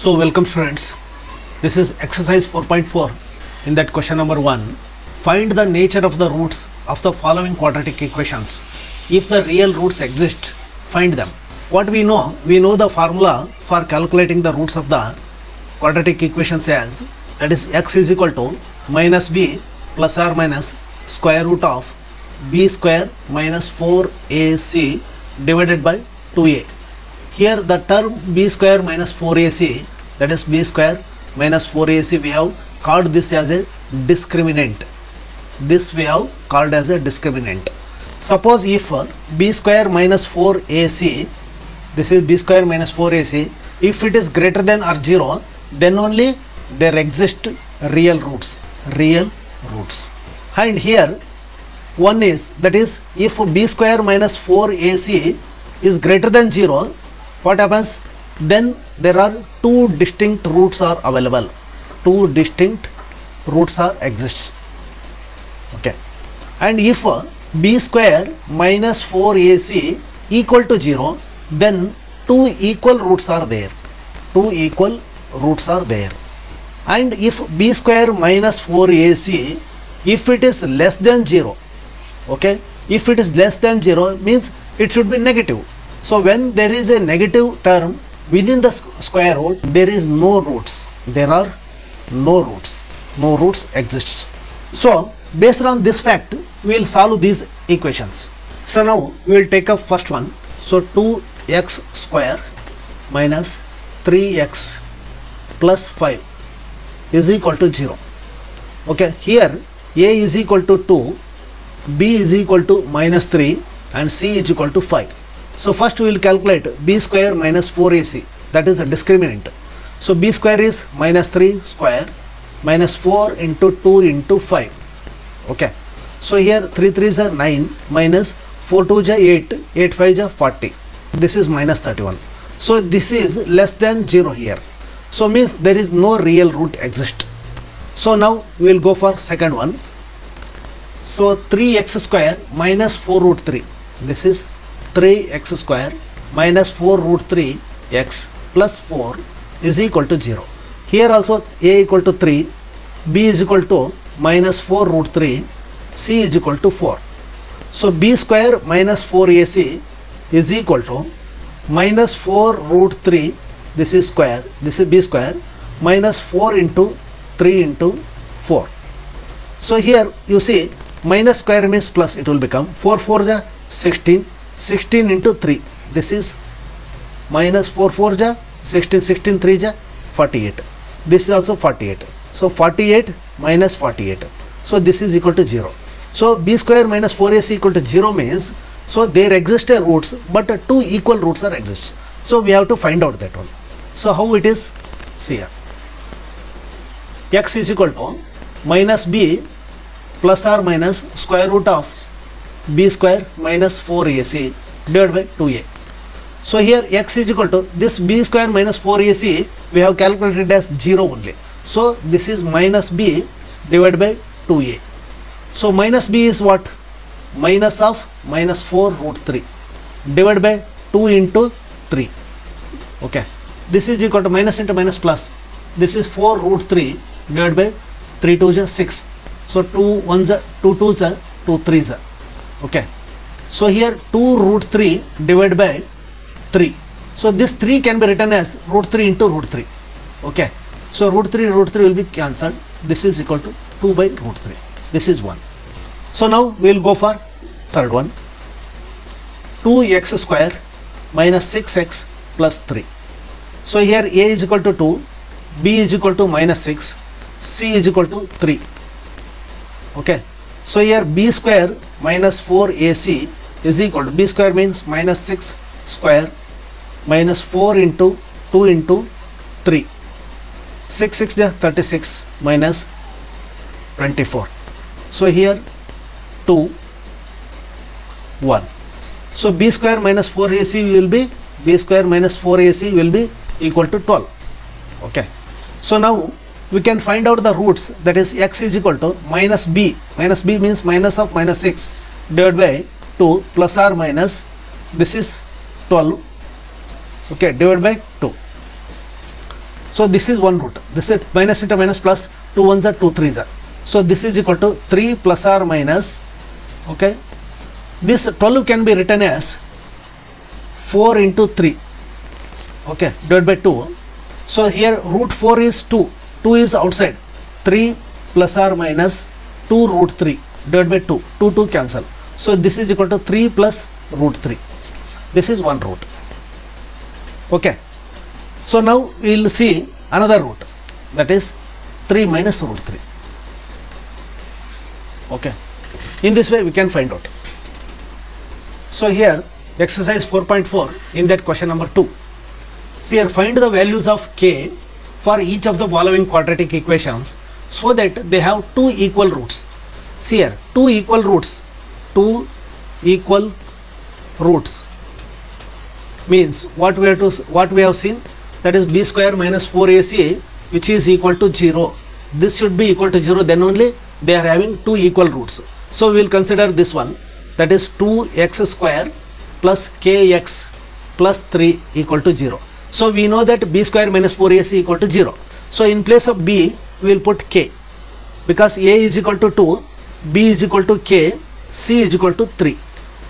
So welcome students, this is exercise 4.4. In that question number 1, find the nature of the roots of the following quadratic equations. If the real roots exist, find them. What we know the formula for calculating the roots of the quadratic equations as, that is x is equal to minus b plus or minus square root of b square minus 4ac divided by 2a. Here the term b square minus 4ac, that is b square minus 4ac, we have called this as a discriminant. This we have called as a discriminant. Suppose if b square minus 4ac, this is b square minus 4ac, if it is greater than or 0, then only there exist real roots. And here one is, that is, if b square minus 4ac is greater than 0, what happens? Then there are two distinct roots are available. Two distinct roots are exists. Okay. And if b square minus 4ac equal to 0, then two equal roots are there. And if b square minus 4ac, if it is less than 0, okay, if it is less than 0 means it should be negative. So when there is a negative term within the square root, there is no roots. There are no roots. No roots exists. So based on this fact, we will solve these equations. So now we will take up first one. So 2x square minus 3x plus 5 is equal to 0. Okay, here a is equal to 2, b is equal to minus 3 and c is equal to 5. So first we will calculate b square minus 4ac, that is a discriminant. So b square is minus 3 square minus 4 into 2 into 5. Okay. So here 3 3s are 9 minus 4 2s are 8, 8 5s are 40. This is minus 31. So this is less than 0 here. So means there is no real root exist. So now we will go for second one. So 3x square minus 4 root 3. This is 3x square minus 4 root 3 x plus 4 is equal to 0. Here also a equal to 3, b is equal to minus 4 root 3, c is equal to 4. So b square minus 4ac is equal to minus 4 root 3, this is square, this is b square, minus 4 into 3 into 4. So here you see minus square means plus, it will become 4 4 is 16, 16 into 3, this is minus 4 4 is 16, 16 3 is 48. This is also 48. So 48 minus 48. So this is equal to 0. So b square minus 4ac equal to 0 means, so there exist a roots, but two equal roots are exist. So we have to find out that one. So how it is? See here. X is equal to minus b plus or minus square root of b square minus 4ac divided by 2a. So here x is equal to this b square minus 4ac, we have calculated as 0 only. So this is minus b divided by 2a. So minus b is what? Minus of minus 4 root 3 divided by 2 into 3. Okay. This is equal to minus into minus plus. This is 4 root 3 divided by 3 2s are 6. So 2 1s are 2 2s are 2 3s are. Okay. So here 2 root 3 divided by 3. So this 3 can be written as root 3 into root 3. Okay. So root 3 will be cancelled. This is equal to 2 by root 3. This is 1. So now we will go for third one. 2x square minus 6x plus 3. So here a is equal to 2, b is equal to minus 6, c is equal to 3. Okay. So here b square minus 4ac is equal to, b square means minus 6 square minus 4 into 2 into 3. 6 6 is 36 minus 24. So here 2 1. So b square minus 4ac will be, b square minus 4ac will be equal to 12. Okay. So now we can find out the roots, that is x is equal to minus b means minus of minus 6 divided by 2 plus or minus, this is 12, okay, divided by 2. So this is one root. This is minus into minus plus, 2 ones are 2 threes are. So this is equal to 3 plus or minus, okay. This 12 can be written as 4 into 3, okay, divided by 2. So here root 4 is 2. 2 is outside. 3 plus or minus 2 root 3 divided by 2. 2 cancel. So this is equal to 3 plus root 3. This is one root. Okay. So now we will see another root, that is 3 minus root 3. Okay. In this way we can find out. So here exercise 4.4 in that question number 2. See here, find the values of k for each of the following quadratic equations so that they have two equal roots. See here, two equal roots means what we have seen, that is b square minus 4ac, which is equal to 0. This should be equal to 0, then only they are having two equal roots. So we will consider this one, that is 2x square plus kx plus 3 equal to 0. So we know that b square minus 4ac equal to 0. So in place of b we will put k, because a is equal to 2, b is equal to k, c is equal to 3.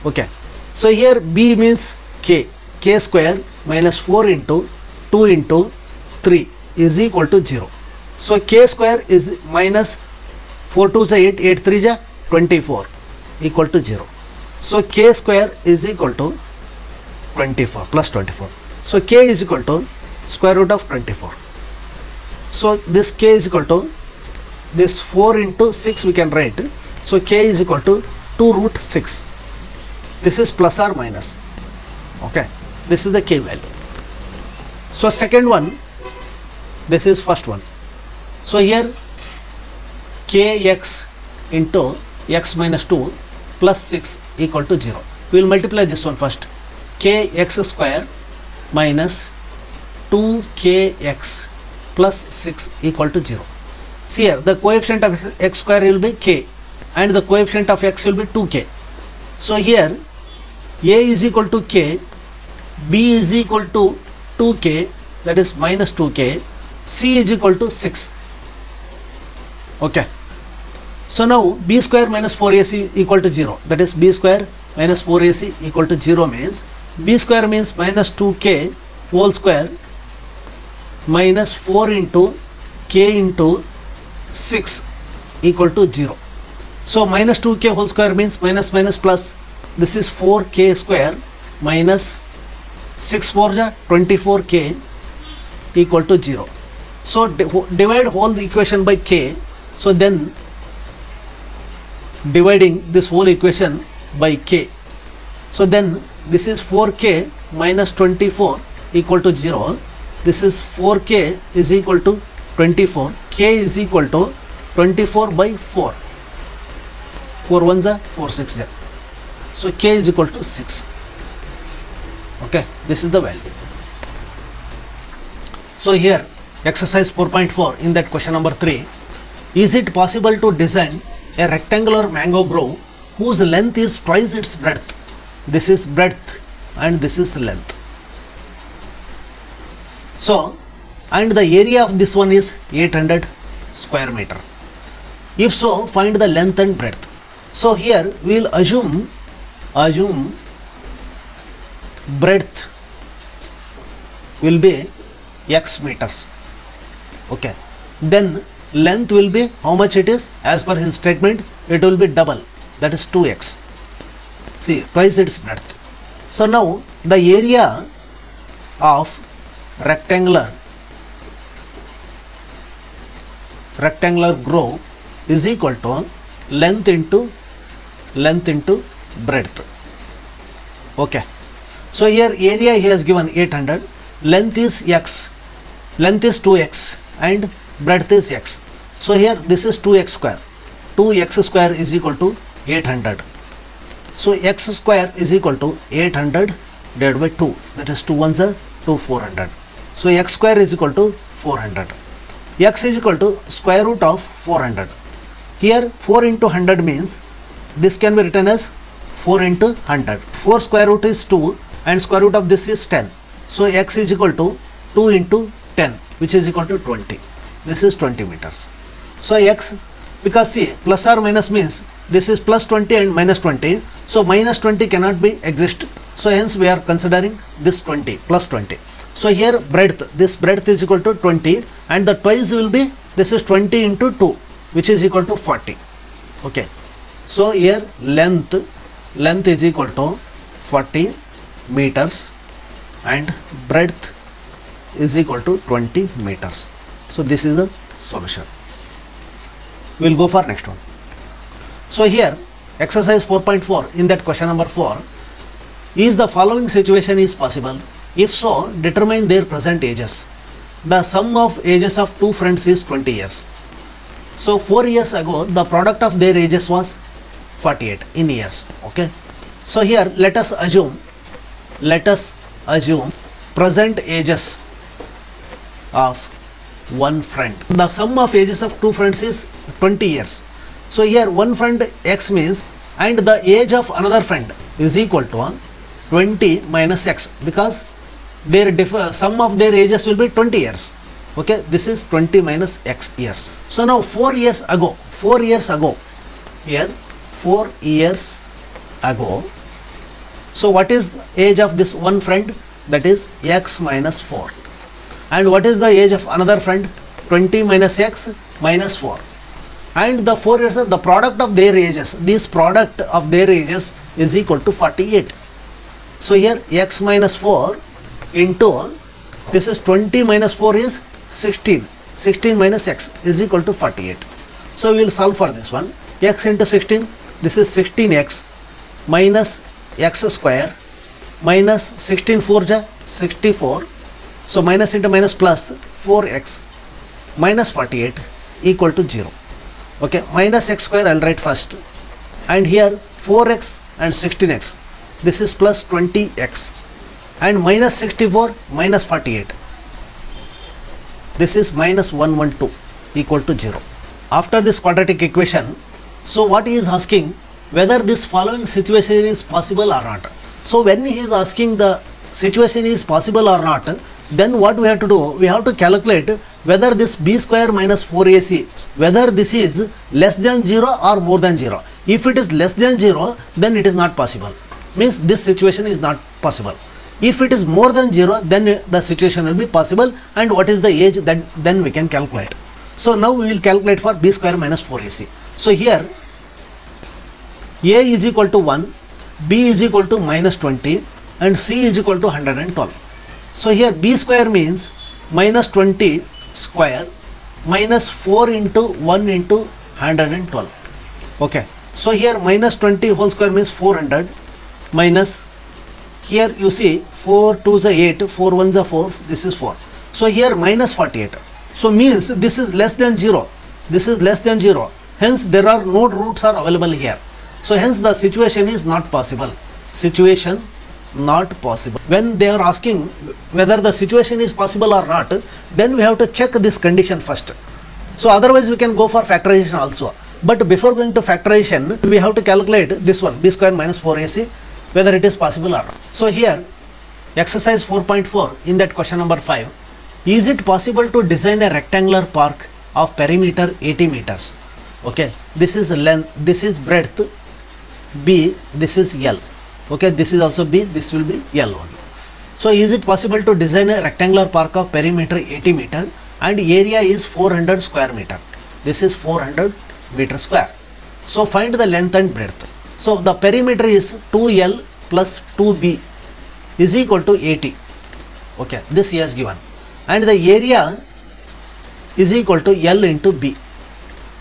Okay. So here b means k square minus 4 into 2 into 3 is equal to 0. So k square is minus 4 2 is 8, 8 3 is 24 equal to 0. So k square is equal to 24 plus 24. So k is equal to square root of 24. So this k is equal to this 4 into 6 we can write. So k is equal to 2 root 6. This is plus or minus. Okay. This is the k value. So second one, this is first one. So here kx into x minus 2 plus 6 equal to 0. We will multiply this one first. Kx square minus 2kx plus 6 equal to 0. See here, the coefficient of x square will be k and the coefficient of x will be 2k. So here a is equal to k, b is equal to 2k, that is minus 2k, c is equal to 6. Okay. So now b square minus 4ac equal to 0, that is b square minus 4ac equal to 0 means b square means minus 2k whole square minus 4 into k into 6 equal to 0. So minus 2k whole square means minus minus plus, this is 4k square minus 6 4 ja 24k equal to 0. So divide whole equation by k. So then dividing this whole equation by k. So then this is 4k minus 24 equal to 0. This is 4k is equal to 24. K is equal to 24 by 4. 4 1s are 4 6 ja. So k is equal to 6. Okay, this is the value. So here exercise 4.4 in that question number 3. Is it possible to design a rectangular mango grove whose length is twice its breadth? This is breadth and this is length. So, and the area of this one is 800 square meter. If so, find the length and breadth. So here we will assume breadth will be x meters. Okay. Then length will be how much it is, as per his statement it will be double, that is 2x. See, twice its breadth. So now the area of rectangular grove is equal to length into breadth. Okay. So here area he has given 800, length is x, length is 2x and breadth is x. So here this is 2x square. 2x square is equal to 800. So x square is equal to 800 divided by 2. That is 2 1s are 2 400. So x square is equal to 400. X is equal to square root of 400. Here 4 into 100 means this can be written as 4 into 100. 4 square root is 2 and square root of this is 10. So x is equal to 2 into 10, which is equal to 20. This is 20 meters. So x, because see, plus or minus means this is plus 20 and minus 20. So minus 20 cannot be exist. So hence we are considering this 20 plus 20. So here breadth, this breadth is equal to 20, and the twice will be, this is 20 into 2, which is equal to 40. Okay. So here length is equal to 40 meters and breadth is equal to 20 meters. So this is the solution. We will go for next one. So here exercise 4.4, in that question number 4, is the following situation is possible? If so, determine their present ages. The sum of ages of two friends is 20 years. So 4 years ago the product of their ages was 48 in years. Okay. So here let us assume present ages of one friend. The sum of ages of two friends is 20 years. So here one friend x means, and the age of another friend is equal to 20 minus x, because their sum of their ages will be 20 years. Okay, this is 20 minus x years. So now 4 years ago, here 4 years ago, so what is the age of this one friend? That is x minus 4. And what is the age of another friend? 20 minus x minus 4. And the 4 years, the product of their ages, this product of their ages is equal to 48. So here x minus 4 into, this is 20 minus 4 is 16. 16 minus x is equal to 48. So we will solve for this one. X into 16, this is 16x minus x square minus 16 4 ja 64. So minus into minus plus 4x minus 48 equal to 0. Okay, minus x square I'll write first, and here 4x and 16x, this is plus 20x, and minus 64 minus 48, this is minus 112 equal to 0. After this quadratic equation, so what he is asking, whether this following situation is possible or not. So when he is asking the situation is possible or not, then what we have to do, we have to calculate whether this b square minus 4ac, whether this is less than 0 or more than 0. If it is less than 0, then it is not possible, means this situation is not possible. If it is more than 0, then the situation will be possible, and what is the age, that then we can calculate. So now we will calculate for b square minus 4ac. So here a is equal to 1, b is equal to minus 20, and c is equal to 112. So here b square means minus 20 square minus 4 into 1 into 112. Okay. So here minus 20 whole square means 400 minus, here you see 4 2s are 8, 4 1s are 4, this is 4. So here minus 48. So means this is less than 0. This is less than 0. Hence there are no roots are available here. So hence the situation is not possible. Situation not possible. When they are asking whether the situation is possible or not, then we have to check this condition first. So otherwise we can go for factorization also. But before going to factorization, we have to calculate this one, b square minus 4ac, whether it is possible or not. So here exercise 4.4, in that question number 5, is it possible to design a rectangular park of perimeter 80 meters? Okay, this is length, this is breadth b, this is l. Okay, this is also b, this will be l only. So is it possible to design a rectangular park of perimeter 80 meter and area is 400 square meter? This is 400 meter square. So find the length and breadth. So the perimeter is 2l plus 2b is equal to 80. Okay, this he has given. And the area is equal to l into b.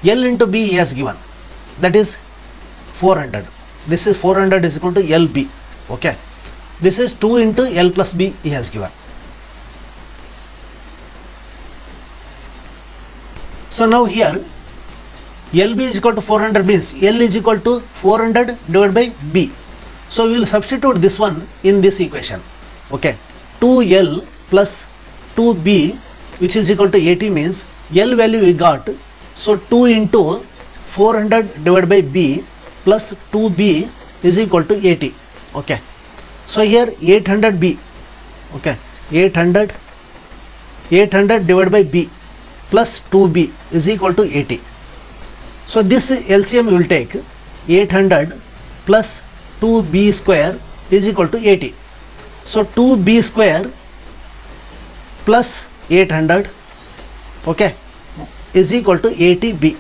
L into b he has given, that is 400. This is 400 is equal to lb. Okay, this is 2 into l plus b he has given. So now here lb is equal to 400 means l is equal to 400 divided by b. So we will substitute this one in this equation. Okay, 2l plus 2b which is equal to 80 means l value we got. So 2 into 400 divided by b plus 2b is equal to 80. Okay, so here 800b. Okay, 800 800 divided by b plus 2b is equal to 80. So this LCM you will take 800 plus 2b square is equal to 80. So 2b square plus 800, okay, is equal to 80b,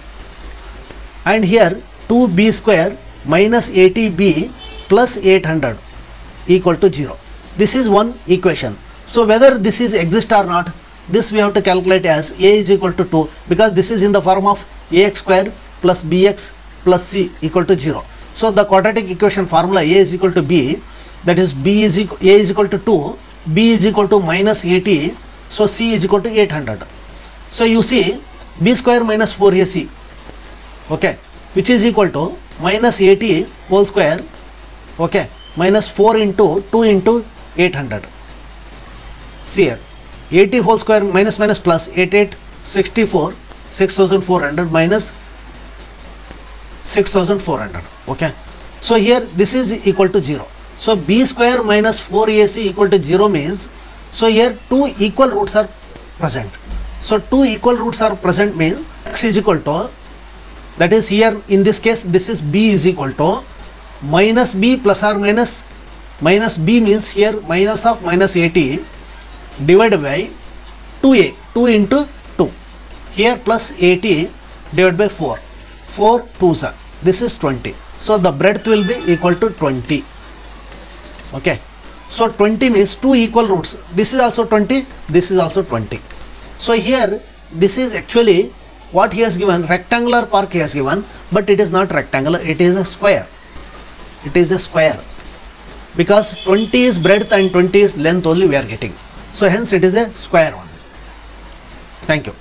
and here 2b square minus 80b plus 800 equal to 0. This is one equation. So whether this is exist or not, this we have to calculate as a is equal to 2, because this is in the form of ax square plus bx plus c equal to 0. So the quadratic equation formula a is equal to b, that is b is equal, a is equal to 2, b is equal to minus 80, so c is equal to 800. So you see b square minus 4ac, okay, which is equal to minus 80 whole square, okay, minus 4 into 2 into 800. See here, 80 whole square minus minus plus 8864, 6400 minus 6400, okay. So here this is equal to 0. So b square minus 4ac equal to 0 means, so here two equal roots are present. So two equal roots are present means x is equal to, that is here in this case this is b is equal to minus b plus or minus, minus b means here minus of minus 80 divided by 2a, 2 into 2, here plus 80 divided by 4, 4 2s are, this is 20. So the breadth will be equal to 20, okay. So 20 means two equal roots, this is also 20, this is also 20. So here this is actually what he has given, rectangular park he has given, but it is not rectangular, it is a square. It is a square, because 20 is breadth and 20 is length only we are getting. So hence it is a square one. Thank you.